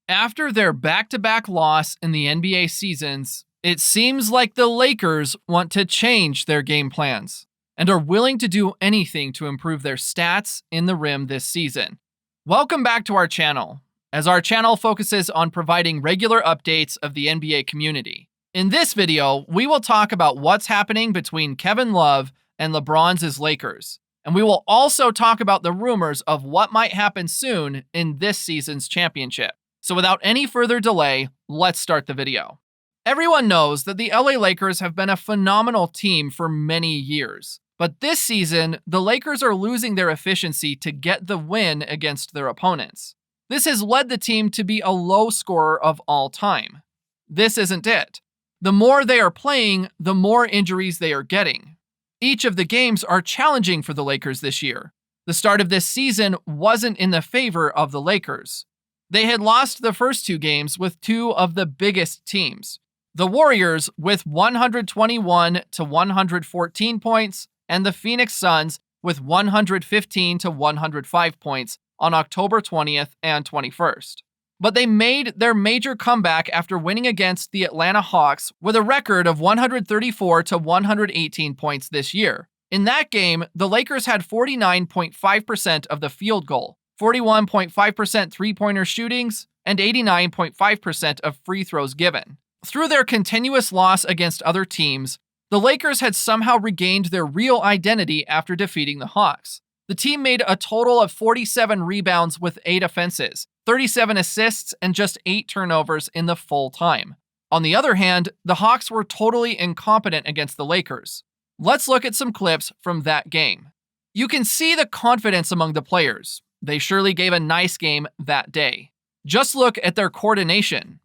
After their back-to-back loss in the NBA seasons, it seems like the Lakers want to change their game plans and are willing to do anything to improve their stats in the rim this season. Welcome back to our channel, as our channel focuses on providing regular updates of the NBA community. In this video, we will talk about what's happening between Kevin Love and LeBron's Lakers, and we will also talk about the rumors of what might happen soon in this season's championship. So without any further delay, let's start the video. Everyone knows that the LA Lakers have been a phenomenal team for many years, but this season, the Lakers are losing their efficiency to get the win against their opponents. This has led the team to be a low scorer of all time. This isn't it. The more they are playing, the more injuries they are getting. Each of the games are challenging for the Lakers this year. The start of this season wasn't in the favor of the Lakers. They had lost the first two games with two of the biggest teams. The Warriors with 121 to 114 points, and the Phoenix Suns with 115 to 105 points on October 20th and 21st. But they made their major comeback after winning against the Atlanta Hawks with a record of 134 to 118 points this year. In that game, the Lakers had 49.5% of the field goal, 41.5% three-pointer shootings, and 89.5% of free throws given. Through their continuous loss against other teams, the Lakers had somehow regained their real identity after defeating the Hawks. The team made a total of 47 rebounds with 8 offenses, 37 assists, and just 8 turnovers in the full time. On the other hand, the Hawks were totally incompetent against the Lakers. Let's look at some clips from that game. You can see the confidence among the players. They surely gave a nice game that day. Just look at their coordination.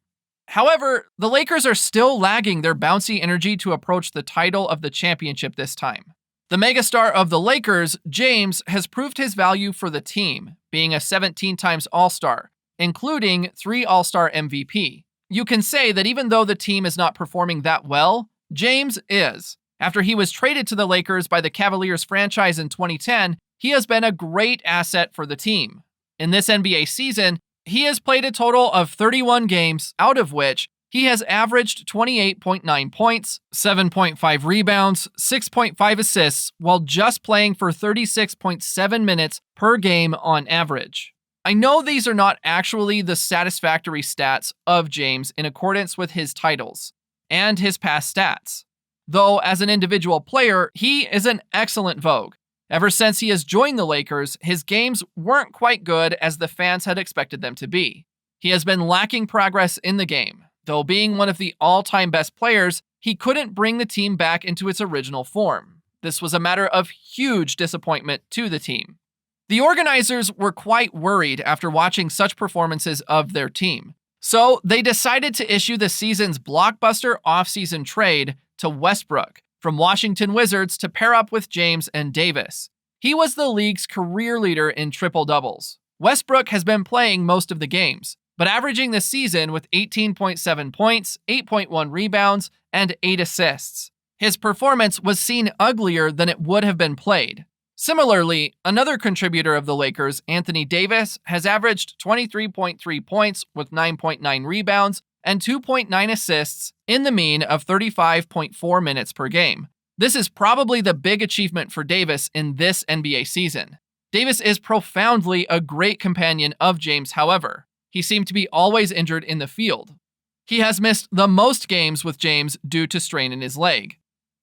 However, the Lakers are still lagging their bouncy energy to approach the title of the championship this time. The megastar of the Lakers, James, has proved his value for the team, being a 17 times All-Star, including 3 All-Star MVP. You can say that even though the team is not performing that well, James is. After he was traded to the Lakers by the Cavaliers franchise in 2010, he has been a great asset for the team. In this NBA season, he has played a total of 31 games, out of which he has averaged 28.9 points, 7.5 rebounds, 6.5 assists, while just playing for 36.7 minutes per game on average. I know these are not actually the satisfactory stats of James in accordance with his titles and his past stats, though as an individual player, he is an excellent vogue. Ever since he has joined the Lakers, his games weren't quite good as the fans had expected them to be. He has been lacking progress in the game. Though being one of the all-time best players, he couldn't bring the team back into its original form. This was a matter of huge disappointment to the team. The organizers were quite worried after watching such performances of their team, so they decided to issue the season's blockbuster offseason trade to Westbrook from Washington Wizards to pair up with James and Davis. He was the league's career leader in triple-doubles. Westbrook has been playing most of the games, but averaging this season with 18.7 points, 8.1 rebounds, and 8 assists. His performance was seen uglier than it would have been played. Similarly, another contributor of the Lakers, Anthony Davis, has averaged 23.3 points with 9.9 rebounds and 2.9 assists in the mean of 35.4 minutes per game. This is probably the big achievement for Davis in this NBA season. Davis is profoundly a great companion of James, however. He seemed to be always injured in the field. He has missed the most games with James due to strain in his leg.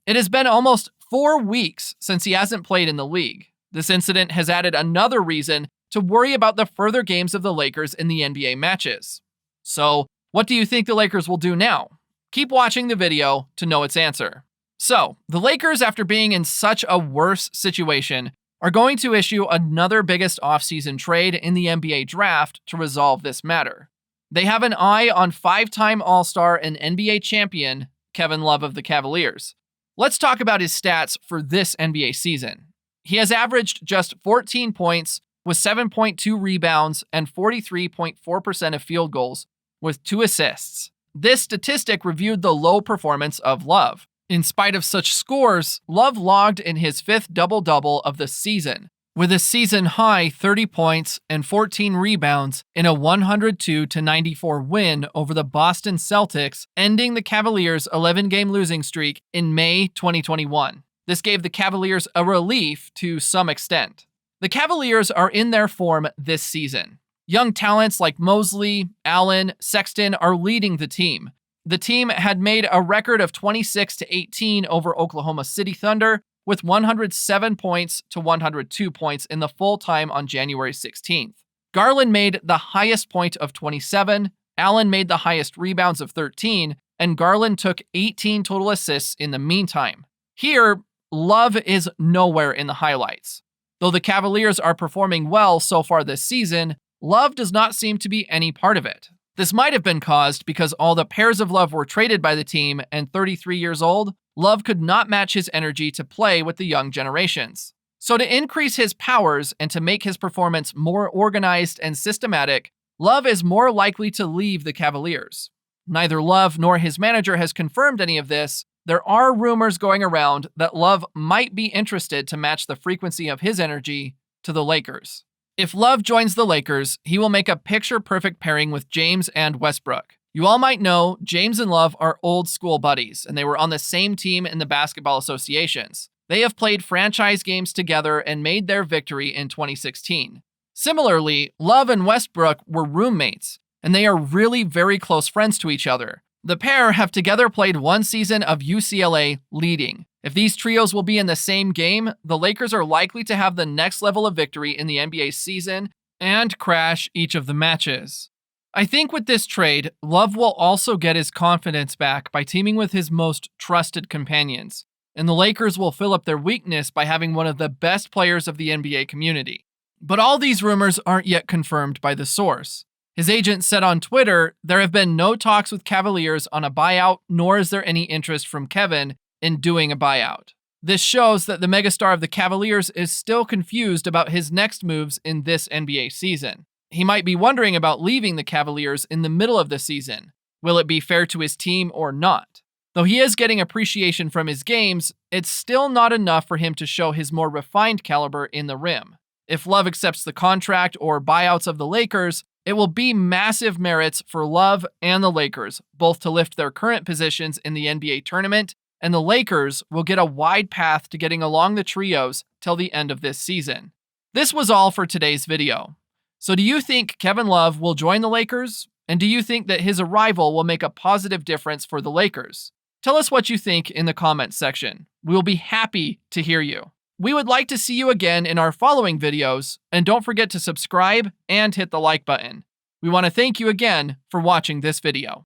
It has been almost 4 weeks since he hasn't played in the league. This incident has added another reason to worry about the further games of the Lakers in the NBA matches. So, what do you think the Lakers will do now? Keep watching the video to know its answer. So, the Lakers, after being in such a worse situation, are going to issue another biggest offseason trade in the NBA draft to resolve this matter. They have an eye on 5-time All-Star and NBA champion Kevin Love of the Cavaliers. Let's talk about his stats for this NBA season. He has averaged just 14 points with 7.2 rebounds and 43.4% of field goals with 2 assists. This statistic reviewed the low performance of Love. In spite of such scores, Love logged in his 5th double-double of the season, with a season-high 30 points and 14 rebounds in a 102-94 win over the Boston Celtics, ending the Cavaliers' 11-game losing streak in May 2021. This gave the Cavaliers a relief to some extent. The Cavaliers are in their form this season. Young talents like Mosley, Allen, Sexton are leading the team. The team had made a record of 26-18 over Oklahoma City Thunder, with 107 points to 102 points in the full time on January 16th. Garland made the highest point of 27, Allen made the highest rebounds of 13, and Garland took 18 total assists in the meantime. Here, Love is nowhere in the highlights. Though the Cavaliers are performing well so far this season, Love does not seem to be any part of it. This might have been caused because all the pairs of Love were traded by the team, and 33 years old, Love could not match his energy to play with the young generations. So to increase his powers and to make his performance more organized and systematic, Love is more likely to leave the Cavaliers. Neither Love nor his manager has confirmed any of this. There are rumors going around that Love might be interested to match the frequency of his energy to the Lakers. If Love joins the Lakers, he will make a picture-perfect pairing with James and Westbrook. You all might know James and Love are old school buddies, and they were on the same team in the basketball associations. They have played franchise games together and made their victory in 2016. Similarly, Love and Westbrook were roommates, and they are really very close friends to each other. The pair have together played one season of UCLA leading. If these trios will be in the same game, the Lakers are likely to have the next level of victory in the NBA season and crash each of the matches. I think with this trade, Love will also get his confidence back by teaming with his most trusted companions, and the Lakers will fill up their weakness by having one of the best players of the NBA community. But all these rumors aren't yet confirmed by the source. His agent said on Twitter, there have been no talks with Cavaliers on a buyout, nor is there any interest from Kevin in doing a buyout. This shows that the megastar of the Cavaliers is still confused about his next moves in this NBA season. He might be wondering about leaving the Cavaliers in the middle of the season. Will it be fair to his team or not? Though he is getting appreciation from his games, it's still not enough for him to show his more refined caliber in the rim. If Love accepts the contract or buyouts of the Lakers, it will be massive merits for Love and the Lakers, both to lift their current positions in the NBA tournament, and the Lakers will get a wide path to getting along the trios till the end of this season. This was all for today's video. So do you think Kevin Love will join the Lakers? And do you think that his arrival will make a positive difference for the Lakers? Tell us what you think in the comments section. We'll be happy to hear you. We would like to see you again in our following videos, and don't forget to subscribe and hit the like button. We want to thank you again for watching this video.